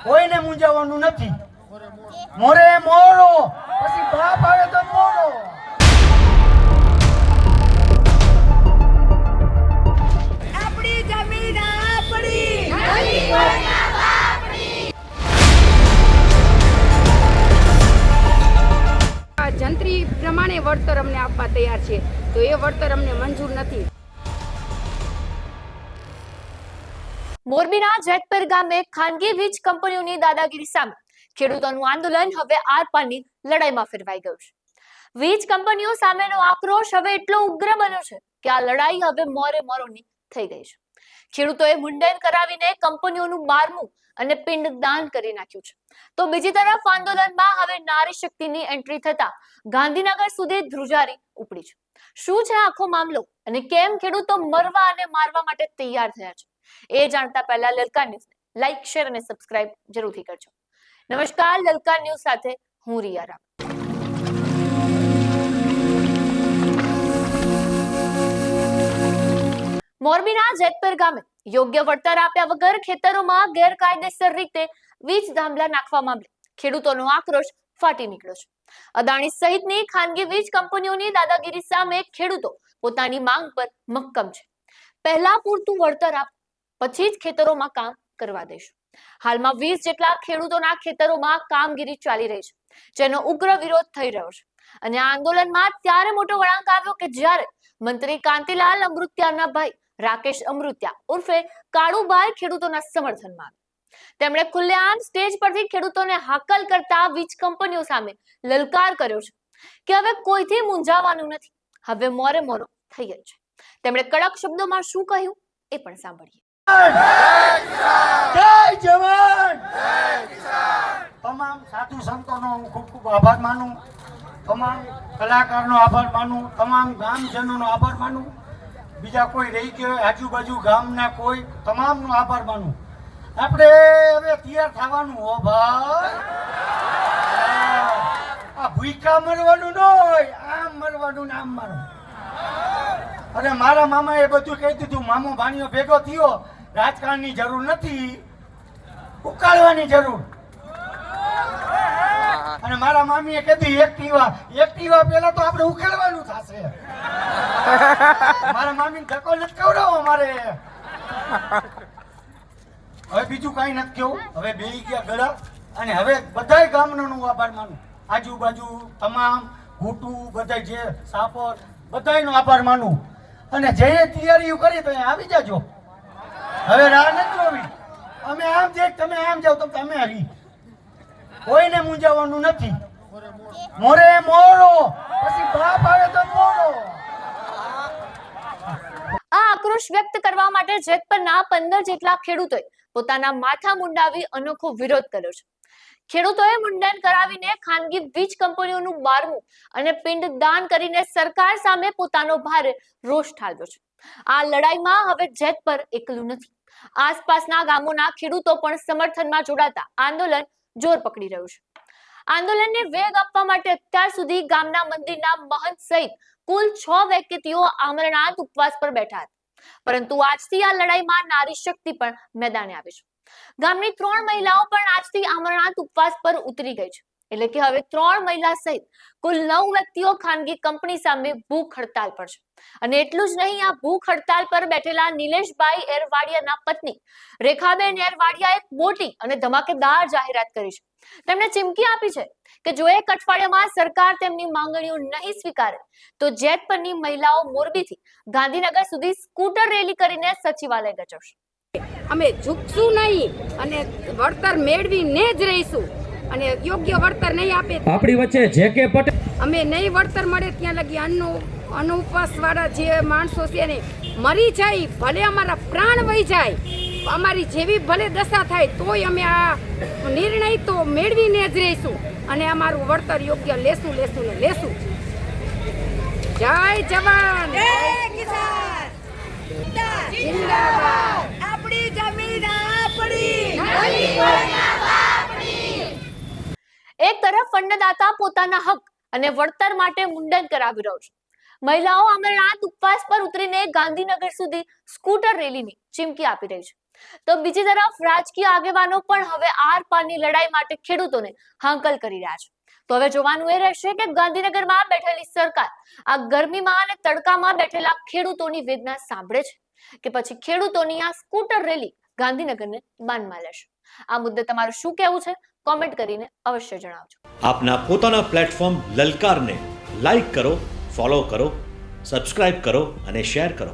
કોઈને મૂંઝાવાનું નથી. મોરે મોરો, પછી બાપ આવે તો મોરો. આપણી જમીન આપણી, નથી કોઈના બાપની. જંત્રી પ્રમાણે વળતર અમને આપવા તૈયાર છે, તો એ વળતર અમને મંજૂર નથી. મોરબીના જેતપર ગામે ખાનગી વીજ કંપનીઓની દાદાગીરી સામે ખેડૂતોનું આંદોલન હવે આરપારની લડાઈમાં ફેરવાઈ ગયું છે. વીજ કંપનીઓ સામેનો આક્રોશ હવે એટલો ઉગ્ર બન્યો છે કે આ લડાઈ હવે મોરે મોરોની થઈ ગઈ છે. ખેડૂતોએ મુંડન કરાવીને કંપનીઓનું 12મું અને પિંડદાન કરી નાખ્યું છે, તો બીજી તરફ આંદોલનમાં હવે નારી શક્તિની એન્ટ્રી થતા ગાંધીનગર સુધી ધ્રુજારી ઉપડી છે. શું છે આખો મામલો અને કેમ ખેડૂતો મરવા અને મારવા માટે તૈયાર થયા છે, એ જાણતા પહેલા લલકાર ન્યૂઝ લાઈક, શેર અને સબસ્ક્રાઇબ જરૂરથી કરજો. નમસ્કાર, લલકાર ન્યૂઝ સાથે હું રિયા રામ. મોરબીના જેતપર ગામે યોગ્ય વળતર આપ્યા વગર ખેતરોમાં ગેરકાયદેસર રીતે વીજ થાંભલા નાખવા મામલે ખેડૂતોનો આક્રોશ ફાટી નીકળ્યો છે. અદાણી સહિતની ખાનગી વીજ કંપનીઓની દાદાગીરી સામે ખેડૂતો પોતાની માંગ પર મક્કમ છે. પહેલા પૂરતું વળતર આપ, પછી જ ખેતરોમાં કામ કરવા દેશું. હાલમાં 20 જેટલા ખેડૂતોના ખેતરોમાં કામગીરી ચાલી રહી છે, જેનો ઉગ્ર વિરોધ થઈ રહ્યો છે. અને આ આંદોલનમાં ત્યારે મોટો વળાંક આવ્યો કે જ્યારે મંત્રી કાંતિલાલ અમૃત્યાના ભાઈ રાકેશ અમૃત્યા ઉર્ફે કાળુભાઈ ખેડૂતોના સમર્થનમાં આવ્યા. તેમણે ખુલ્લેઆમ સ્ટેજ પરથી ખેડૂતોને હાકલ કરતા વીજ કંપનીઓ સામે લલકાર કર્યો છે કે હવે કોઈથી મૂંઝાવાનું નથી, હવે મોરે મોરો થઈ ગયો છે. તેમણે કડક શબ્દોમાં શું કહ્યું એ પણ સાંભળીએ. જય જવાન, તમામ સાધુ સંતોનો હું ખૂબ ખૂબ આભાર માનું, તમામ કલાકારનો આભાર માનું, તમામ ગામજનોનો આભાર માનું, બીજા કોઈ રહી ગયો આજુબાજુ ગામના કોઈ તમામનો આભાર માનું. આપણે હવે તૈયાર થવાનું હો ભાઈ. આ ભૂખા મરવાનું ન હોય, આમ મરવાનું ને આમ મરવાનું. અને મારા મામાએ બધું કહી દીધું, મામો ભાણીઓ ભેગો થયો, રાજકારણની જરૂર નથી, ઉકાળવાની જરૂર. અને મારા મામીએ કીધું એક્ટિવા પેલા તો આપણે ઉકાળવાનું થશે. મારા મામીને ધક્કો નથી ખવડાવો મારે. હવે બીજું કઈ નથી કેવું, હવે બેહી ગયા ગળા. અને હવે બધાય ગામનો આભાર માનું, આજુબાજુ તમામ ઘૂટું બધા જે સાપર બધાયનો આભાર માનું. અને જે તૈયારીઓ કરી તો અહીંયા આવી જાજો. હવે રાહ નથી જોવી. અમે આમ જાય, તમે આમ જાવ તો તમે આવી. કોઈને મૂંઝાવાનું નથી. મોરે મોરો, પછી બાપ આવે તો મોરો. આ આક્રોશ વ્યક્ત કરવા માટે જેતપરના 15 જેટલા ખેડૂતોએ પોતાના માથા મુંડાવી અનોખો વિરોધ કર્યો છે. ખેડૂતોએ મુંડન કરાવીને ખાનગી વીજ કંપનીઓનું 12મું અને પિંડદાન કરીને સરકાર સામે પોતાનો ભારે રોષ ઠાલવ્યો છે. આ લડાઈમાં હવે જેતપર એકલું નથી, આસપાસના ગામોના ખેડૂતો પણ સમર્થનમાં જોડાતા આંદોલન જોર પકડી રહ્યું છે. આંદોલનને વેગ આપવા માટે અત્યાર સુધી ગામના મંદિરના મહંત સહિત કુલ 6 વ્યક્તિઓ આમરણાંત ઉપવાસ પર બેઠા હતા, પરંતુ આજથી આ લડાઈમાં નારી શક્તિ પણ મેદાને આવી છે. ગામની 3 મહિલાઓ પણ આજથી આમરણાંત ઉપવાસ પર ઉતરી ગઈ છે. એટલે કે હવે 3 મહિલા સહિત કુલ 9 વ્યક્તિઓ ખાનગી કંપની સામે ભૂખ હડતાલ પર છે. અને એટલું જ નહીં, આ ભૂખ હડતાલ પર બેઠેલા નિલેશભાઈ એરવાડિયાના પત્ની રેખાબેન એરવાડિયાએ એક મોટી અને ધમાકેદાર જાહેરાત કરી છે. તેમણે ચીમકી આપી છે કે જો એક અઠવાડિયામાં સરકાર તેમની માંગણીઓ નહીં સ્વીકારે તો જેતપરની મહિલાઓ મોરબીથી ગાંધીનગર સુધી સ્કૂટર રેલી કરીને સચિવાલય ગજવશે. અમે ઝૂકશું નહીં અને વળતર મેળવીને જ રહીશું. અને યોગ્ય વળતર નહીં આપે આપણી વચ્ચે જે કે પટેલ, અમે નહીં વળતર મળે ત્યાં લગી અનુપવાસ વાળા જે માણસો છે ને મરી જાય, ભલે અમારા પ્રાણ વહી જાય, અમારી જેવી ભલે દશા થાય તોય અમે આ નિર્ણય તો મેળવીને જ રહીશું અને અમારું વળતર યોગ્ય લેશું ને લેશું. જય જવાન, જય કિસાન, જિંદાબાદ. આપણી જમીન આપણી, નથી કોઈના બાપની. એક તરફ અન્નદાતા પોતાના હક અને વળતર માટે મુંડન કરાવી રહ્યો છે, મહિલાઓ અમરનાથ ઉપવાસ પર ઉતરીને ગાંધીનગર સુધી સ્કૂટર રેલીની ચીમકી આપી રહી છે. તો બીજી તરફ રાજકીય આગેવાનો પણ હવે આર પારની લડાઈ માટે ખેડૂતોને હાંકલ કરી રહ્યા છે. તો હવે જોવાનું એ રહેશે કે ગાંધીનગરમાં બેઠેલી સરકાર આ ગરમીમાં અને તડકામાં બેઠેલા ખેડૂતોની વેદના સાંભળે છે કે પછી ખેડૂતોની આ સ્કૂટર રેલી ગાંધીનગરને બાનમાં લેશે. આ મુદ્દે તમારું શું કહેવું છે કોમેન્ટ કરીને અવશ્ય જણાવજો. આપના પોતાના પ્લેટફોર્મ લલકારને લાઈક કરો, ફોલો કરો, સબસ્ક્રાઇબ કરો અને શેર કરો.